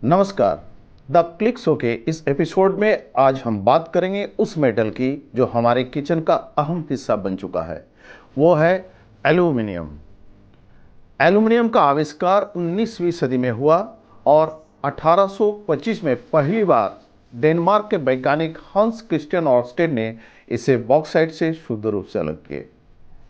नमस्कार। The click show के इस एपिसोड में आज हम बात करेंगे उस मेटल की जो हमारे किचन का अहम हिस्सा बन चुका है। वो है एल्यूमिनियम। एल्यूमिनियम का आविष्कार 19वीं सदी में हुआ और 1825 में पहली बार डेनमार्क के वैज्ञानिक हंस क्रिस्टियन ऑर्स्टेड ने इसे बॉक्साइट से शुद्ध रूप से अलग किए।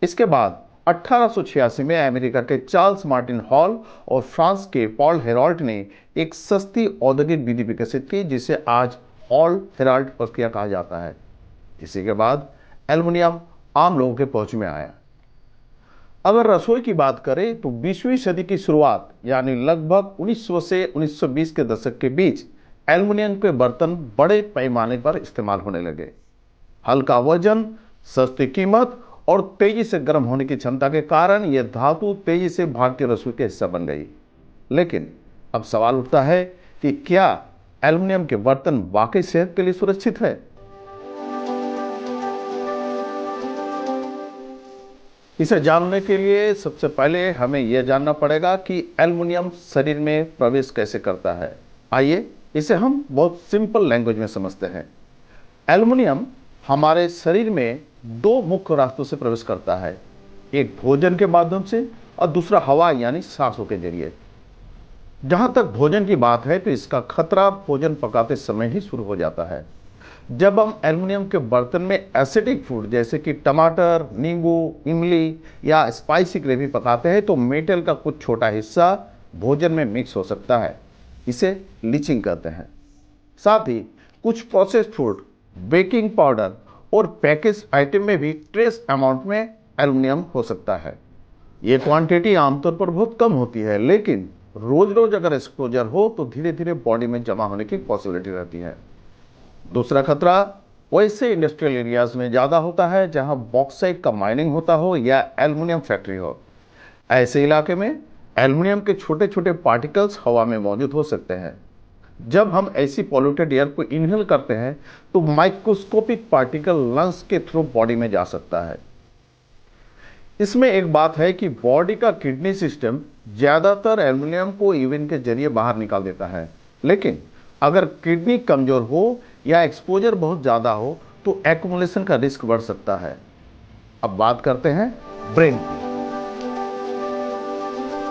इसके बाद 1886 में अमेरिका के चार्ल्स मार्टिन हॉल और फ्रांस के पॉल हेराल्ट ने एक सस्ती औद्योगिक विधि विकसित की जिसे आज हॉल हेराल्ट प्रक्रिया कहा जाता है। इसी के बाद एल्युमिनियम आम लोगों के पहुंच में आया। अगर रसोई की बात करें तो 20वीं सदी की शुरुआत यानी लगभग 1900 से 1920 के दशक के बीच एल्युमिनियम के बर्तन बड़े पैमाने पर इस्तेमाल होने लगे। हल्का वजन, सस्ती कीमत और तेजी से गर्म होने की क्षमता के कारण यह धातु तेजी से भारतीय रसोई का हिस्सा बन गई। लेकिन अब सवाल उठता है कि क्या एल्युमिनियम के बर्तन वाकई सेहत के लिए सुरक्षित है? इसे जानने के लिए सबसे पहले हमें यह जानना पड़ेगा कि एल्युमिनियम शरीर में प्रवेश कैसे करता है। आइए इसे हम बहुत सिंपल लैंग्वेज में समझते हैं। एल्युमिनियम हमारे शरीर में दो मुख्य रास्तों से प्रवेश करता है, एक भोजन के माध्यम से और दूसरा हवा यानी सांसों के जरिए। जहां तक भोजन की बात है तो इसका खतरा भोजन पकाते समय ही शुरू हो जाता है। जब हम एल्युमिनियम के बर्तन में एसिडिक फूड जैसे कि टमाटर, नींबू, इमली या स्पाइसी ग्रेवी पकाते हैं तो मेटल का कुछ छोटा हिस्सा भोजन में मिक्स हो सकता है। इसे लीचिंग कहते हैं। साथ ही कुछ प्रोसेस्ड फूड, बेकिंग पाउडर और पैकेज आइटम में भी ट्रेस अमाउंट में एल्युमिनियम हो सकता है। ये क्वांटिटी आमतौर पर बहुत कम होती है, लेकिन रोज रोज अगर एक्सपोजर हो तो धीरे धीरे बॉडी में जमा होने की पॉसिबिलिटी रहती है। दूसरा खतरा वैसे इंडस्ट्रियल एरियाज में ज़्यादा होता है जहां बॉक्साइट का माइनिंग होता हो या एल्युमिनियम फैक्ट्री हो। ऐसे इलाके में एल्युमिनियम के छोटे छोटे पार्टिकल्स हवा में मौजूद हो सकते हैं। जब हम ऐसी पॉल्यूटेड एयर को इनहेल करते हैं तो माइक्रोस्कोपिक पार्टिकल लंग्स के थ्रू बॉडी में जा सकता है। इसमें एक बात है कि बॉडी का किडनी सिस्टम ज्यादातर एल्युमिनियम को यूरिन के जरिए बाहर निकाल देता है, लेकिन अगर किडनी कमजोर हो या एक्सपोजर बहुत ज्यादा हो तो एक्युमुलेशन का रिस्क बढ़ सकता है। अब बात करते हैं ब्रेन की।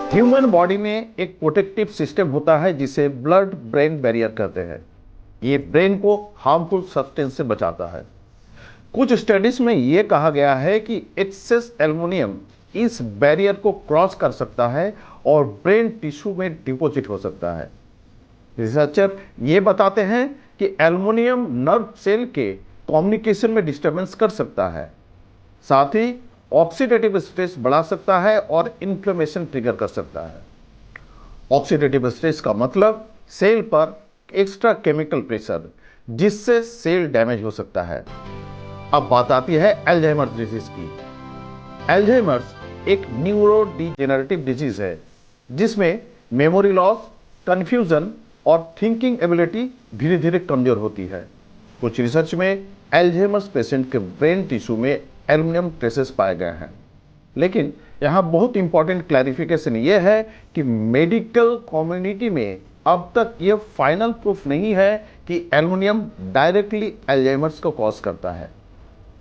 ह्यूमन बॉडी में एक प्रोटेक्टिव सिस्टम होता है जिसे ब्लड ब्रेन बैरियर कहते हैं। ये ब्रेन को हार्मफुल सब्सटेंस से बचाता है। कुछ स्टडीज में यह कहा गया है कि एक्सेस एल्युमिनियम इस बैरियर को क्रॉस कर सकता है और ब्रेन टिश्यू में डिपॉजिट हो सकता है। रिसर्चर ये बताते हैं कि एल्युमिनियम नर्व सेल के कम्युनिकेशन में डिस्टरबेंस कर सकता है, साथ ही ऑक्सीडेटिव स्ट्रेस बढ़ा सकता है और इन्फ्लेमेशन ट्रिगर कर सकता है। ऑक्सीडेटिव स्ट्रेस का मतलब सेल पर एक्स्ट्रा केमिकल प्रेशर, जिससे सेल डैमेज हो सकता है। अब बात आती है अल्जाइमर डिजीज की। अल्जाइमर्स एक न्यूरोडिजेनरेटिव डिजीज है जिसमें मेमोरी लॉस, कंफ्यूजन और थिंकिंग एबिलिटी धीरे धीरे कमजोर होती है। कुछ रिसर्च में अल्जाइमर्स पेशेंट के ब्रेन टिश्यू में एल्युमिनियम ट्रेसेस पाए गए हैं। लेकिन यहाँ बहुत इंपॉर्टेंट क्लैरिफिकेशन ये है कि मेडिकल कम्युनिटी में अब तक ये फाइनल प्रूफ नहीं है कि एल्युमिनियम डायरेक्टली अल्जाइमर्स को कॉज करता है।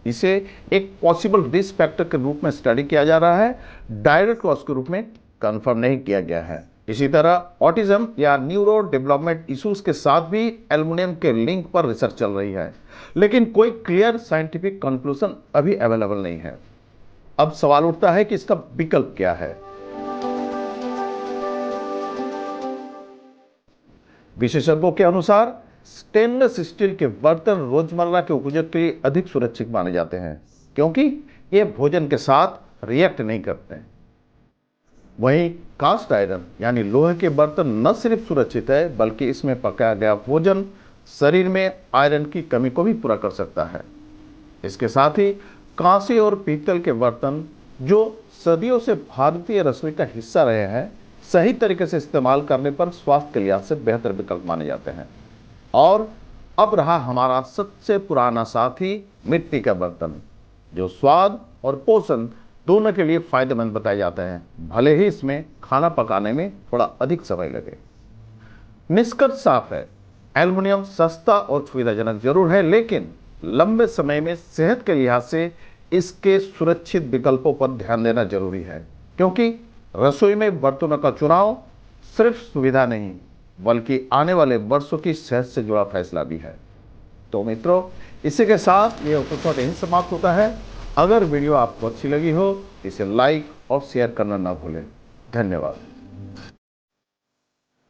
इसे एक पॉसिबल रिस्क फैक्टर के रूप में स्टडी किया जा रहा है, डायरेक्ट कॉज के रूप में कंफर्म नहीं किया गया है। इसी तरह ऑटिज्म या न्यूरो डेवलपमेंट इश्यूज के साथ भी एल्युमिनियम के लिंक पर रिसर्च चल रही है, लेकिन कोई क्लियर साइंटिफिक कंक्लूजन अभी अवेलेबल नहीं है। अब सवाल उठता है कि इसका विकल्प क्या है। विशेषज्ञों के अनुसार स्टेनलेस स्टील के बर्तन रोजमर्रा के उपयोग के लिए अधिक सुरक्षित माने जाते हैं क्योंकि ये भोजन के साथ रिएक्ट नहीं करते हैं। वहीं कास्ट आयरन यानी लोहे के बर्तन न सिर्फ सुरक्षित है बल्कि इसमें पकाया गया भोजन शरीर में आयरन की कमी को भी पूरा कर सकता है। इसके साथ ही कांसे और पीतल के बर्तन जो सदियों से भारतीय रसोई का हिस्सा रहे हैं, सही तरीके से इस्तेमाल करने पर स्वास्थ्य के लिहाज से बेहतर विकल्प माने जाते हैं। और अब रहा हमारा सबसे पुराना साथी मिट्टी का बर्तन, जो स्वाद और पोषण दोनों के लिए फायदेमंद बताए जाते हैं, भले ही इसमें खाना पकाने में थोड़ा अधिक समय लगे। निष्कर्ष साफ है, एल्युमिनियम सस्ता और सुविधाजनक जरूर है, लेकिन लंबे समय में सेहत के लिहाज से इसके सुरक्षित विकल्पों पर ध्यान देना जरूरी है, क्योंकि रसोई में बर्तनों का चुनाव सिर्फ सुविधा नहीं बल्कि आने वाले वर्षों की सेहत से जुड़ा फैसला भी है। तो मित्रों, इसी के साथ ये एपिसोड यहीं समाप्त होता है। अगर वीडियो आपको अच्छी लगी हो तो इसे लाइक और शेयर करना ना भूलें। धन्यवाद।